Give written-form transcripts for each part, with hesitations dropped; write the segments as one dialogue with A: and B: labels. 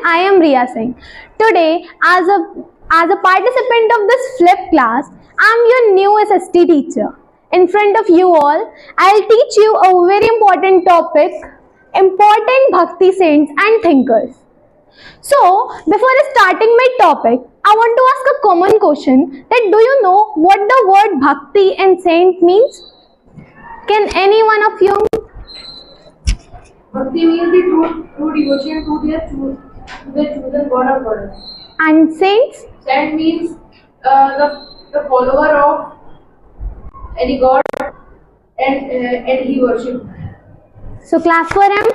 A: I am Riya Singh. Today, as a participant of this flip class, I am your new SST teacher. In front of you all, I'll teach you a very important topic, important Bhakti saints and thinkers. So, before starting my topic, I want to ask a common question that do you know what the word Bhakti and saint means? Can any one of you?
B: Bhakti means the true devotion to the chosen God or goddess.
A: And saints?
B: Saint means the follower of any god and he worship.
A: So clap for him.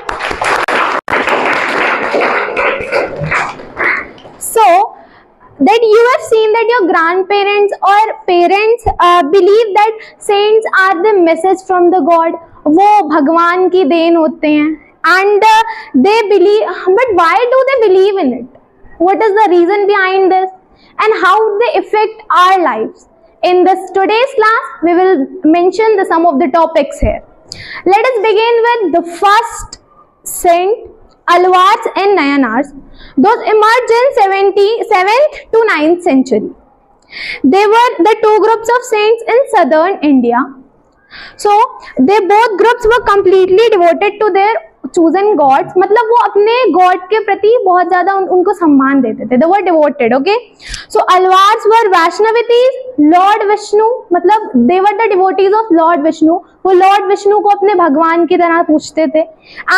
A: So that you have seen that your grandparents or parents believe that saints are the message from the God. वो भगवान की then होते हैं. And they believe, but why do they believe in it? What is the reason behind this? And how they affect our lives? In this today's class, we will mention some of the topics here. Let us begin with the first saint, Alvars and Nayanars. Those emerged in 7th to 9th century. They were the two groups of saints in southern India. So, they both groups were completely devoted to their chosen gods. मतलब वो अपने God के प्रति बहुत ज्यादा उनको सम्मान देते थे. They were devoted, okay? So Alvars were Vaishnavites, Lord Vishnu, मतलब they were the devotees of Lord Vishnu. वो Lord Vishnu को अपने भगवान की तरह पूछते थे.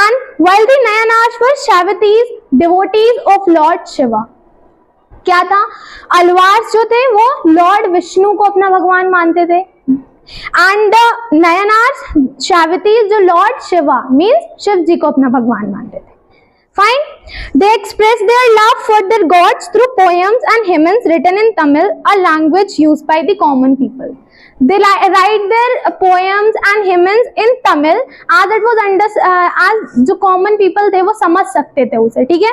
A: And while the Nayanars were Shaivites, devotees of Lord Shiva. क्या था? Alvars जो थे वो Lord Vishnu को अपना भगवान मानते थे. And the Nayanars, Shaivites, जो Lord Shiva means शिव जी को अपना भगवान मानते थे. Fine. They express their love for their gods through poems and hymns written in Tamil, a language used by the common people. They write their poems and hymns in Tamil as it was as जो common people थे वो समझ सकते थे उसे. ठीक है?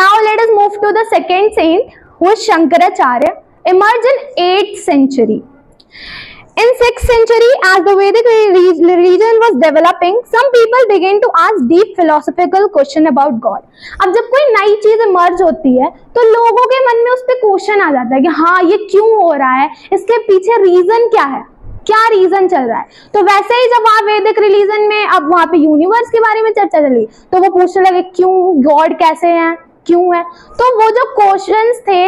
A: Now let us move to the second saint, who is Shankaracharya, emerged in 8th century. In 6th century, as the Vedic religion was developing, some people began to ask deep philosophical question about God. अब जब कोई नई चीज emerge होती है तो लोगों के मन में उस पर क्वेश्चन आ जाता है कि हाँ ये क्यों हो रहा है, इसके पीछे रीजन क्या है, क्या रीजन चल रहा है. तो वैसे ही जब वहाँ वैदिक रिलीजन में अब वहाँ पे यूनिवर्स के बारे में चर्चा चली तो वो पूछने लगे क्यों, गॉड कैसे हैं, क्यों है. तो वो जो क्वेश्चंस थे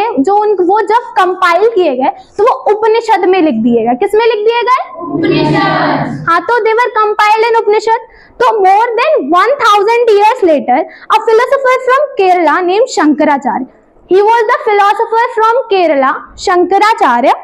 A: वो जब कंपाइल किए गए तो वो उपनिषद में लिख दिए गए. किस में लिख दिए गए? उपनिषद. हाँ, तो दे वर कंपाइल्ड इन उपनिषद. तो more than 1000 years later, a philosopher from Kerala named Shankaracharya. He was the philosopher from Kerala, Shankaracharya.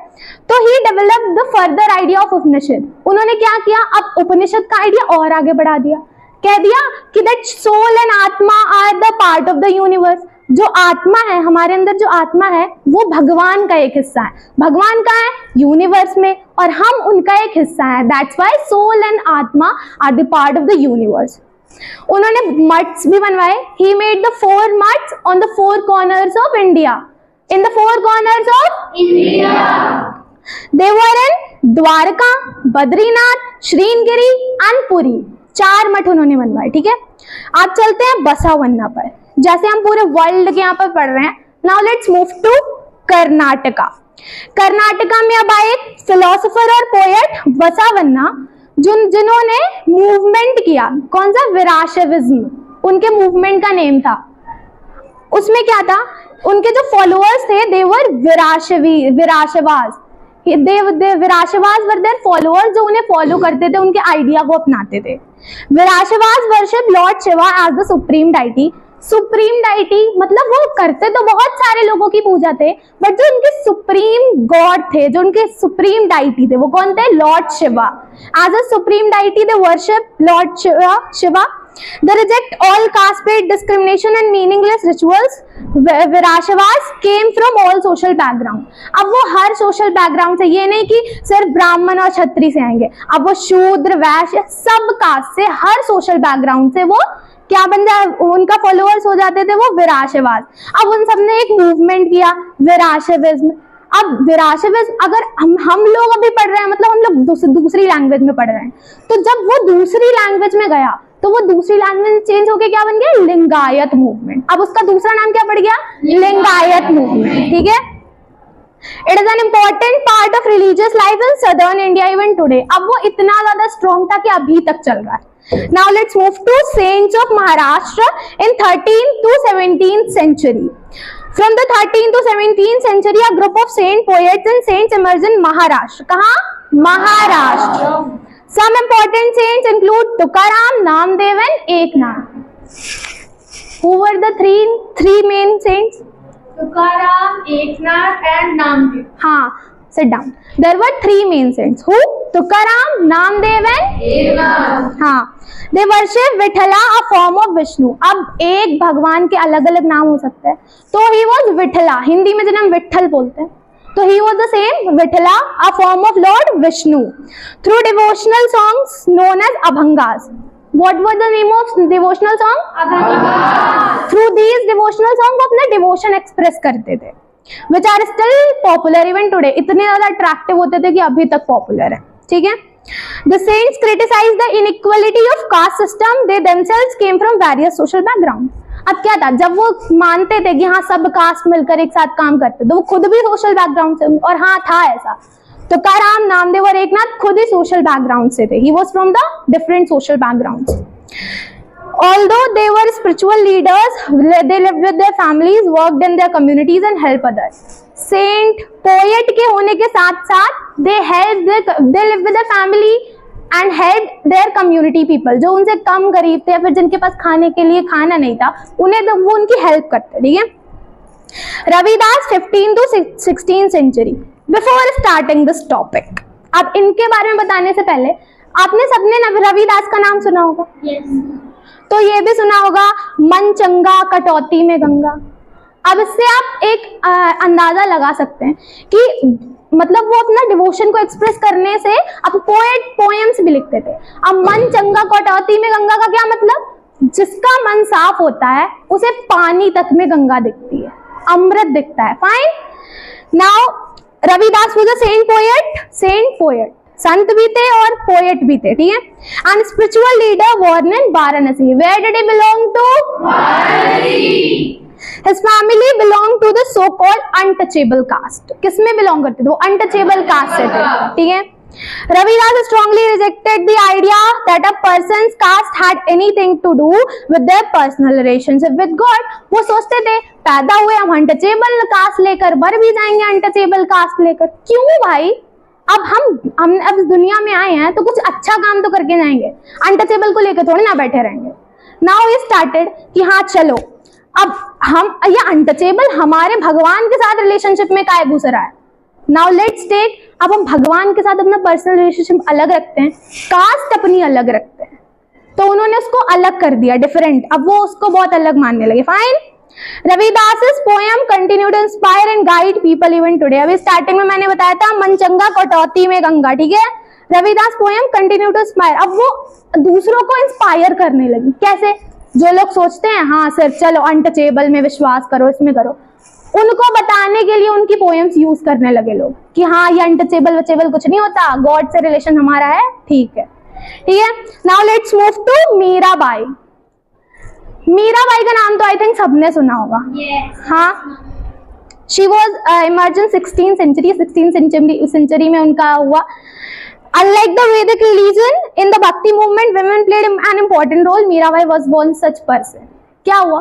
A: तो he develop the further idea of Upanishad. उन्होंने क्या किया, अब उपनिषद का आइडिया और आगे बढ़ा दिया. कह दिया कि दैट सोल एंड आत्मा are the part of the universe. जो आत्मा है, हमारे अंदर जो आत्मा है वो भगवान का एक हिस्सा है. भगवान का है यूनिवर्स में और हम उनका एक हिस्सा है. दैट्स व्हाई सोल एंड आत्मा are the part of the universe. उन्होंने मठ्स भी बनवाए. He made the 4 maths on the 4 corners of India. In the 4 corners of India. They were in Dwarka, Badrinath, Sringeri and Puri. 4 मठ उन्होंने बनवाए. ठीक है, आप चलते हैं बसावन्ना पर. जैसे हम पूरे वर्ल्ड के यहाँ पर पढ़ रहे हैं. Now let's move to Karnataka. Karnataka में अब आए फिलोसोफर और पोएट बसावन्ना, जिन्होंने मूवमेंट किया. कौन सा? विराशविज्म. उनके मूवमेंट का नेम था. उसमें क्या था, उनके जो फॉलोअर्स थे दे वर विराशवाज. विराशवाज वर देयर फॉलोअर्स, जो उन्हें फॉलो करते थे, उनके आइडिया को अपनाते थे. Veerashaivas worship Lord Shiva as the supreme deity. Supreme deity मतलब वो करते तो बहुत सारे लोगों की पूजा थे, बट जो उनके सुप्रीम गॉड थे, जो उनके सुप्रीम डाइटी थे, वो कौन थे? Lord Shiva. As a supreme deity they worship Lord Shiva. They reject all caste-based discrimination and meaningless rituals. Virashvas came from all social background. अब वो हर social background से, ये नहीं कि सिर्फ ब्राह्मण और क्षत्रिय से आएंगे. अब वो शूद्र, वैश्य, सब कास्ट से, हर social background से वो क्या बन जाए, उनका फॉलोअर्स हो जाते थे वो विराशवाद. अब उन सबने एक मूवमेंट किया, विराशविज्म. अब विराशविज्म अगर हम लोग अभी पढ़ रहे हैं, मतलब हम लोग दूसरी लैंग्वेज में पढ़ रहे हैं, तो जब वो दूसरी लैंग्वेज में गया तो वो दूसरी लैंग्वेज चेंज होके क्या बन गया, लिंगायत मूवमेंट। अब उसका दूसरा नाम क्या पड़ गया, लिंगायत मूवमेंट, ठीक है। It is an important part of religious life in southern India even today. अब वो इतना ज्यादा स्ट्रॉन्ग था कि अभी तक चल रहा है। Now let's move to saints of Maharashtra in 13th to 17th century. From the 13th to 17th century, a group of saint poets and saints emerged in Maharashtra. कहाँ, Maharashtra. Some important saints include Tukaram, Namdev and Eknath. Who were the three main saints?
B: Tukaram, Eknath and Namdev.
A: हाँ, sit down. There were three main saints. Who? Tukaram, Namdev and
B: Eknath.
A: हाँ, they worship Vithala, a form of Vishnu. अब एक भगवान के अलग अलग नाम हो सकते हैं, तो he was Vithala, हिंदी में जिन्हें हम विठल बोलते हैं, तो he was the same Vithala, a form of Lord Vishnu. Through devotional songs known as Abhangas. What was the name of devotional song?
B: Abhangas.
A: Through these devotional songs वो अपना devotion express करते थे, which are still popular even today. इतने ज्यादा attractive होते थे कि अभी तक popular है, ठीक है। The saints criticized the inequality of caste system. They themselves came from various social backgrounds. अब क्या था, जब वो मानते थे कि हाँ सब कास्ट मिलकर एक साथ काम करते, तो वो खुद भी सोशल बैकग्राउंड से, और हाँ था ऐसा, तो तुकाराम, नामदेव और एकनाथ खुद ही सोशल बैकग्राउंड से थे। He was from the different social backgrounds. Although they were spiritual leaders, they lived with their families, worked in their communities and helped others. Saint, poet के होने के साथ साथ they lived with their family and helped their community people. जो उनसे कम गरीब थे या फिर जिनके पास खाने के लिए खाना नहीं था, उन्हें तो वो उनकी हेल्प करते, ठीक है। Ravidas 15th to 16th century. Before starting this topic, अब इनके बारे में बताने से पहले आपने सबने रविदास का नाम सुना होगा।
B: Yes.
A: तो ये भी सुना होगा, मन चंगा कटौती में गंगा। अब इससे आप एक अंदाजा लगा सकते हैं कि मतलब वो अपना डिवोशन को एक्सप्रेस करने से अब पोएम्स भी लिखते थे। अब मन चंगा कटौती में गंगा का क्या मतलब, जिसका मन साफ होता है उसे पानी तक में गंगा दिखती है, अमृत दिखता है। Fine. Now Ravidas was a saint poet, संत भी थे और पोएट भी थे, ठीक है। And spiritual leader born in Varanasi. Where did he belong to?
B: Varanasi.
A: His family belonged to the so-called untouchable caste. किसमें बिलोंग करते थे वो? अनटचेबल कास्ट से थे, ठीक है। Ravidas strongly rejected the idea that a person's caste had anything to do with their personal relationship with God. वो सोचते थे पैदा हुए हम अनटचेबल कास्ट लेकर, मर भी जाएंगे अनटचेबल कास्ट लेकर। क्यों भाई, अब हम अब दुनिया में आए हैं तो कुछ अच्छा काम तो करके जाएंगे, अनटचेबल को लेकर थोड़ी ना बैठे रहेंगे। नाउ वी स्टार्टेड कि हाँ चलो अब हम ये अनटचेबल हमारे भगवान के साथ रिलेशनशिप में काहे घुस रहा है। नाउ लेट्स टेक, अब हम भगवान के साथ अपना पर्सनल रिलेशनशिप अलग रखते हैं, कास्ट अपनी अलग रखते हैं, तो उन्होंने उसको अलग कर दिया, डिफरेंट। अब वो उसको बहुत अलग मानने लगे। Fine. Ravidas poem continue to inspire and guide people even today. अभी स्टार्टिंग में मैंने बताया था मन चंगा कटौती में गंगा, ठीक है। Ravidas poem continue to inspire, अब वो दूसरों को इंस्पायर करने लगी। कैसे? जो लोग सोचते हैं हाँ सर चलो अनटचेबल में विश्वास करो, इसमें करो, उनको बताने के लिए उनकी पोएम्स यूज करने लगे लोग कि हाँ ये अनटचेबल वचेबल कुछ नहीं होता, गॉड से रिलेशन हमारा है, ठीक है, ठीक है। Now let's move to Mirabai. Mirabai का नाम तो आई थिंक सबने सुना होगा।
B: Yes.
A: हाँ, she was immersion 16th century में उनका हुआ। Unlike the Vedic religion, in the Bhakti movement, women played an important role. Mirabai was one such person. क्या हुआ?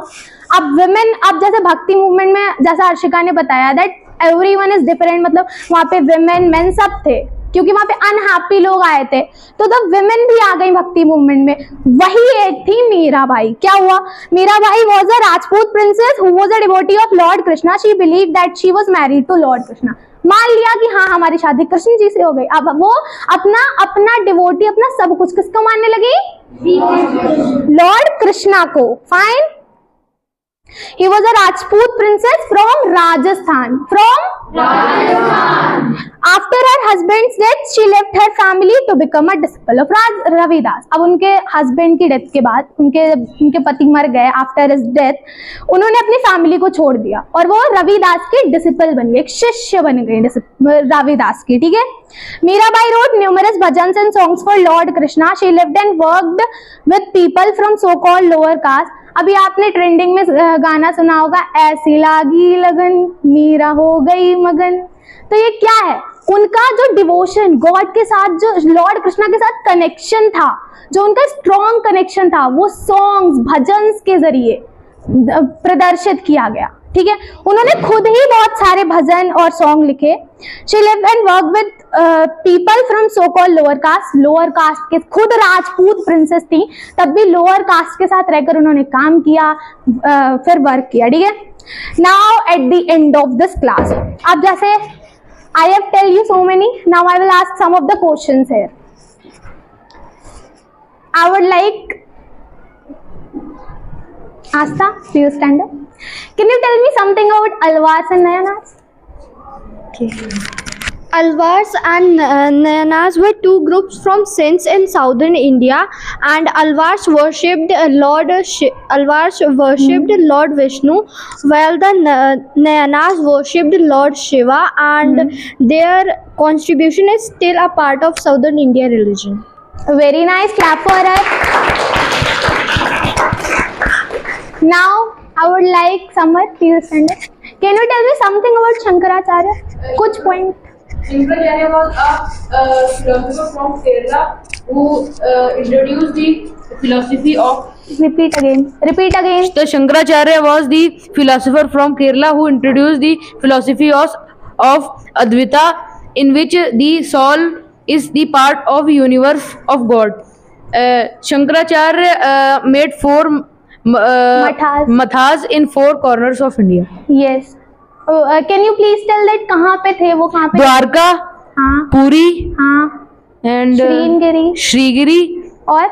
A: अब women, अब जैसे भक्ति मूवमेंट में जैसा अर्शिका ने बताया that everyone is different, मतलब वहाँ पे women, men सब थे, क्योंकि वहाँ पे अनहैप्पी लोग आए थे, तो the women भी आ गई भक्ति मूवमेंट में। वही एक थी मीराबाई। क्या हुआ? Mirabai was a Rajput princess who was a devotee of Lord Krishna. She believed that she was married to Lord Krishna. मान लिया कि हाँ हमारी शादी कृष्ण जी से हो गई। अब वो अपना डिवोटी, अपना सब कुछ किसको मानने लगी? लॉर्ड कृष्णा को। Fine. He was a Rajput princess from Rajasthan. From After her husband's death, she left her family to become a disciple of Ravidas. अब उनके हस्बैंड की डेथ के बाद, उनके पति मर गए. आफ्टर हिज डेथ उन्होंने अपनी फैमिली को छोड़ दिया और वो रविदास के डिसिपल बन गए, एक शिष्य बन गए रविदास की. ठीक है. Mirabai wrote numerous bhajans and songs for Lord Krishna. She lived and worked with people from so-called lower caste. अभी आपने ट्रेंडिंग में गाना सुना होगा, ऐसी लागी लगन मीरा हो गई मगन. तो ये क्या है? उनका जो डिवोशन गॉड के साथ, जो लॉर्ड कृष्णा के साथ कनेक्शन था, जो उनका स्ट्रॉन्ग कनेक्शन था, वो सॉन्ग्स भजन्स के जरिए प्रदर्शित किया गया. ठीक है. उन्होंने खुद ही बहुत सारे भजन और सॉन्ग लिखे. She lived and work with people from so called lower caste. Lower caste के, खुद राजपूत प्रिंसेस थी, तब भी लोअर कास्ट के साथ रहकर उन्होंने काम किया, फिर वर्क किया. ठीक है. Now at the end of this class, अब जैसे I have tell you so many, now I will ask some of the questions here. I would like Asta, please stand up. Can you tell me something about Alvars and Nayanas?
C: Okay. Alvars and Nayanas were two groups from saints in southern India, and Alvars worshipped Lord Vishnu, while the Nayanas worshipped Lord Shiva, and their contribution is still a part of southern India religion.
A: Very nice, clap for us. Now I would like Samar, please stand up. Can you tell me something about Shankaracharya? Kuch point.
B: Shankaracharya was a philosopher from Kerala who introduced the philosophy of.
A: Repeat again. Repeat again.
D: The Shankaracharya was the philosopher from Kerala who introduced the philosophy of Advaita, in which the soul is the part of universe of God. Shankaracharya made four mathas in four corners of India.
A: Yes. Can you please tell that कहाँ पे थे वो, कहाँ पे?
D: द्वारका,
A: हाँ,
D: पुरी,
A: हाँ,
D: and श्रीगिरी
A: और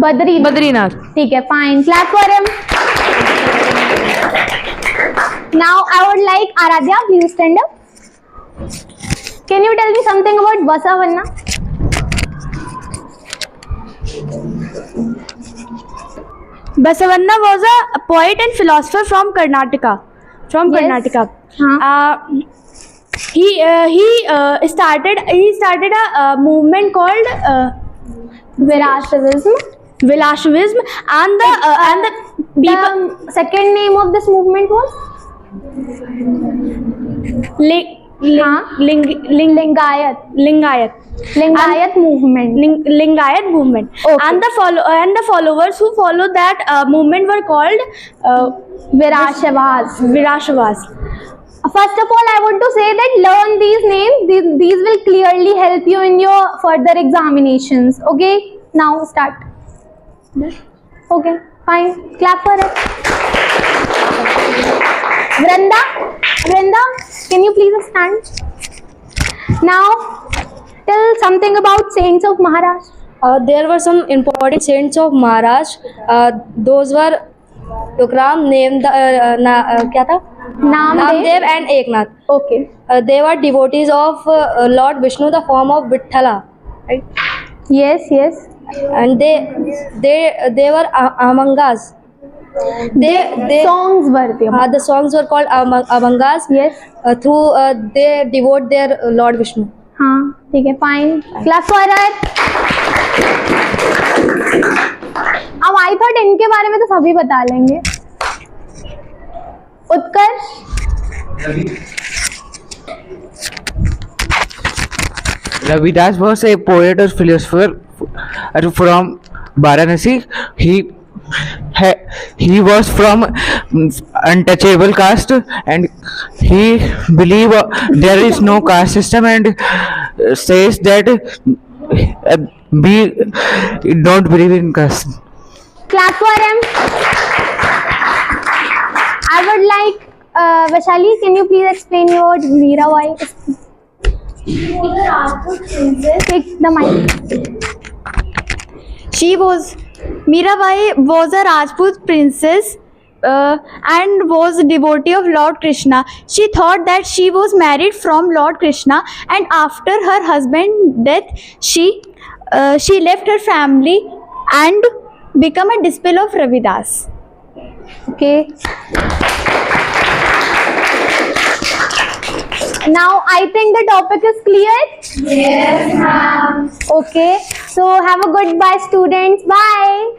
A: बद्रीनाथ. ठीक है, fine. Clap for him. Now I would like Aradhya, please stand up. Can you tell me something about Basavanna?
C: Basavanna was a poet and philosopher from Karnataka.
A: Karnataka.
C: He started a movement called
A: Virashaivism.
C: and the people.
A: The second name of this movement was Lingayat movement.
C: Lingayat movement.
A: Okay.
C: And the followers who followed that movement were called
A: Virashavas. First of all, I want to say that learn these names. These will clearly help you in your further examinations. Okay, now start. Okay, fine. Clap for it. Vrunda, can you please stand? Now, tell something about saints of Maharashtra.
C: There were some important saints of Maharashtra. Those were Tukram, क्या था? Namdev and Eknath.
A: Okay.
C: They were devotees of Lord Vishnu, the form of Vithala, right?
A: Yes.
C: And they were Amangas. They
A: Songs were there.
C: the songs were called Amangas.
A: Yes.
C: Through they devote their Lord Vishnu.
A: हाँ, ठीक है, fine. Clap for it. अब I thought इनके बारे में तो सभी बता लेंगे. उत्कर्ष.
E: Ravidas was a poet or philosopher from Varanasi. He was from untouchable caste, and he believed there is no caste system, and says that we don't believe in caste.
A: Clap for him. I would like Vaishali, can you please explain your Mirabai? Take the mic.
C: Mirabai was a Rajput princess and was a devotee of Lord Krishna. She thought that she was married from Lord Krishna, and after her husband's death, she left her family and become a disciple of Ravidas.
A: Okay. Now I think the topic is clear. Yes, ma'am. Okay. So have a good bye, students. Bye.